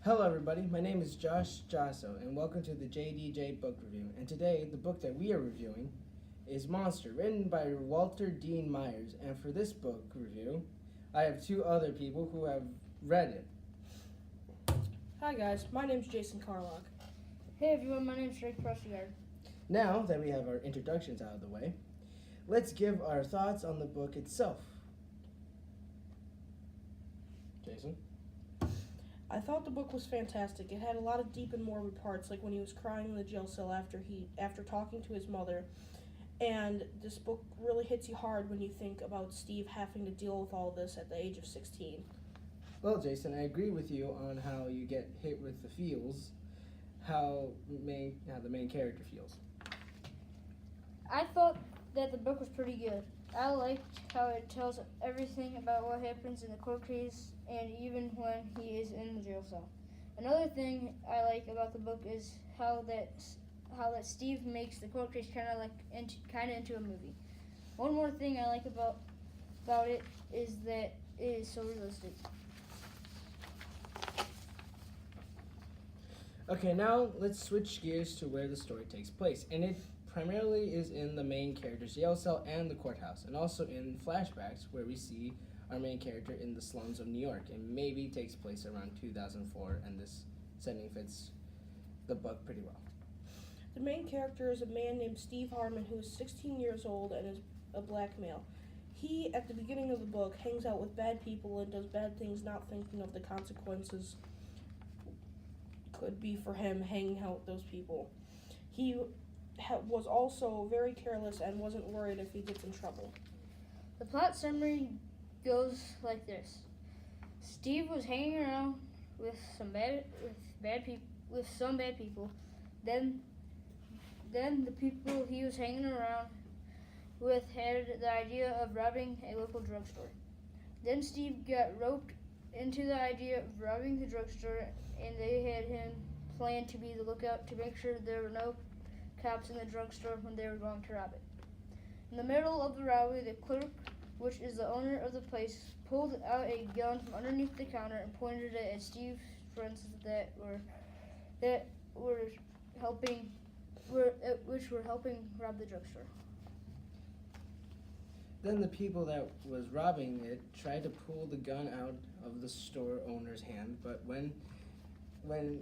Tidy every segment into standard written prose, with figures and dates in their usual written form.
Hello, everybody. My name is Josh Jasso, and welcome to the JDJ Book Review. And today, the book that we are reviewing is Monster, written by Walter Dean Myers. And for this book review, I have two other people who have read it. Hi guys, my name's Jason Carlock. Hey everyone, my name's Drake Pressigard. Now that we have our introductions out of the way, let's give our thoughts on the book itself. Jason? I thought the book was fantastic. It had a lot of deep and morbid parts, like when he was crying in the jail cell after talking to his mother. And this book really hits you hard when you think about Steve having to deal with all this at the age of 16. Well, Jason, I agree with you on how you get hit with the feels, how the main character feels. I thought that the book was pretty good. I liked how it tells everything about what happens in the court case and even when he is in the jail cell. Another thing I like about the book is how that Steve makes the court case kind of into a movie. One more thing I like about it is that it is so realistic. Okay, now let's switch gears to where the story takes place. And it primarily is in the main character's jail cell and the courthouse, and also in flashbacks where we see our main character in the slums of New York, and maybe takes place around 2004, and this setting fits the book pretty well. The main character is a man named Steve Harmon who is 16 years old and is a black male. He, at the beginning of the book, hangs out with bad people and does bad things not thinking of the consequences could be for him hanging out with those people. He was also very careless and wasn't worried if he gets in trouble. The plot summary goes like this. Steve was hanging around with some bad people. Then the people he was hanging around with had the idea of robbing a local drugstore. Then Steve got roped into the idea of robbing the drugstore, and they had him plan to be the lookout to make sure there were no cops in the drugstore when they were going to rob it. In the middle of the robbery, the clerk, which is the owner of the place, pulled out a gun from underneath the counter and pointed it at Steve's friends which were helping rob the drugstore. Then the people that was robbing it tried to pull the gun out of the store owner's hand, but when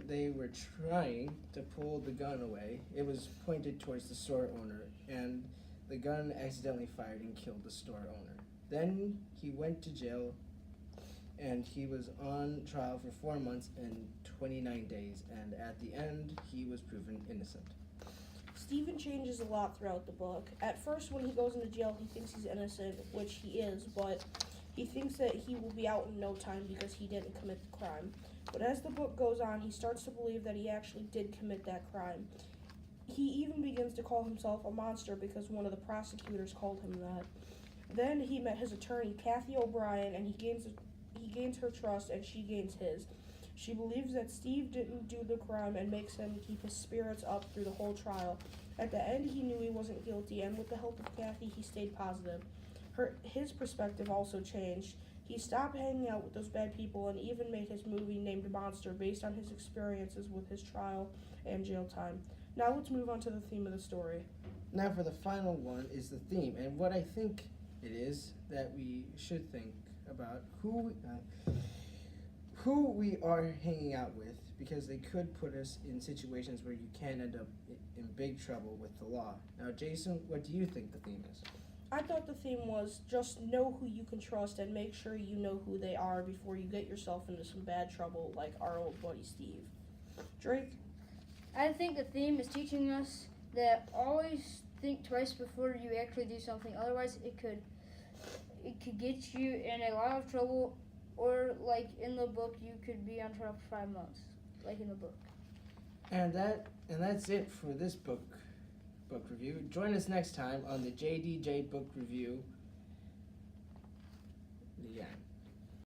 they were trying to pull the gun away, it was pointed towards the store owner, and the gun accidentally fired and killed the store owner. Then he went to jail, and he was on trial for 4 months and 29 days, and at the end, he was proven innocent. Stephen changes a lot throughout the book. At first, when he goes into jail, he thinks he's innocent, which he is, but he thinks that he will be out in no time because he didn't commit the crime. But as the book goes on, he starts to believe that he actually did commit that crime. He even begins to call himself a monster because one of the prosecutors called him that. Then he met his attorney, Kathy O'Brien, and he gains her trust and she gains his. She believes that Steve didn't do the crime and makes him keep his spirits up through the whole trial. At the end, he knew he wasn't guilty, and with the help of Kathy, he stayed positive. His perspective also changed. He stopped hanging out with those bad people and even made his movie named Monster based on his experiences with his trial and jail time. Now let's move on to the theme of the story. Now for the final one is the theme, and what I think it is that we should think about who we are hanging out with, because they could put us in situations where you can end up in big trouble with the law. Now, Jason, what do you think the theme is? I thought the theme was just know who you can trust and make sure you know who they are before you get yourself into some bad trouble like our old buddy Steve. Drake? I think the theme is teaching us that always think twice before you actually do something. Otherwise, it could get you in a lot of trouble, or like in the book, you could be on trial for 5 months, like in the book. And that's it for this book review. Join us next time on the JDJ Book Review. The end.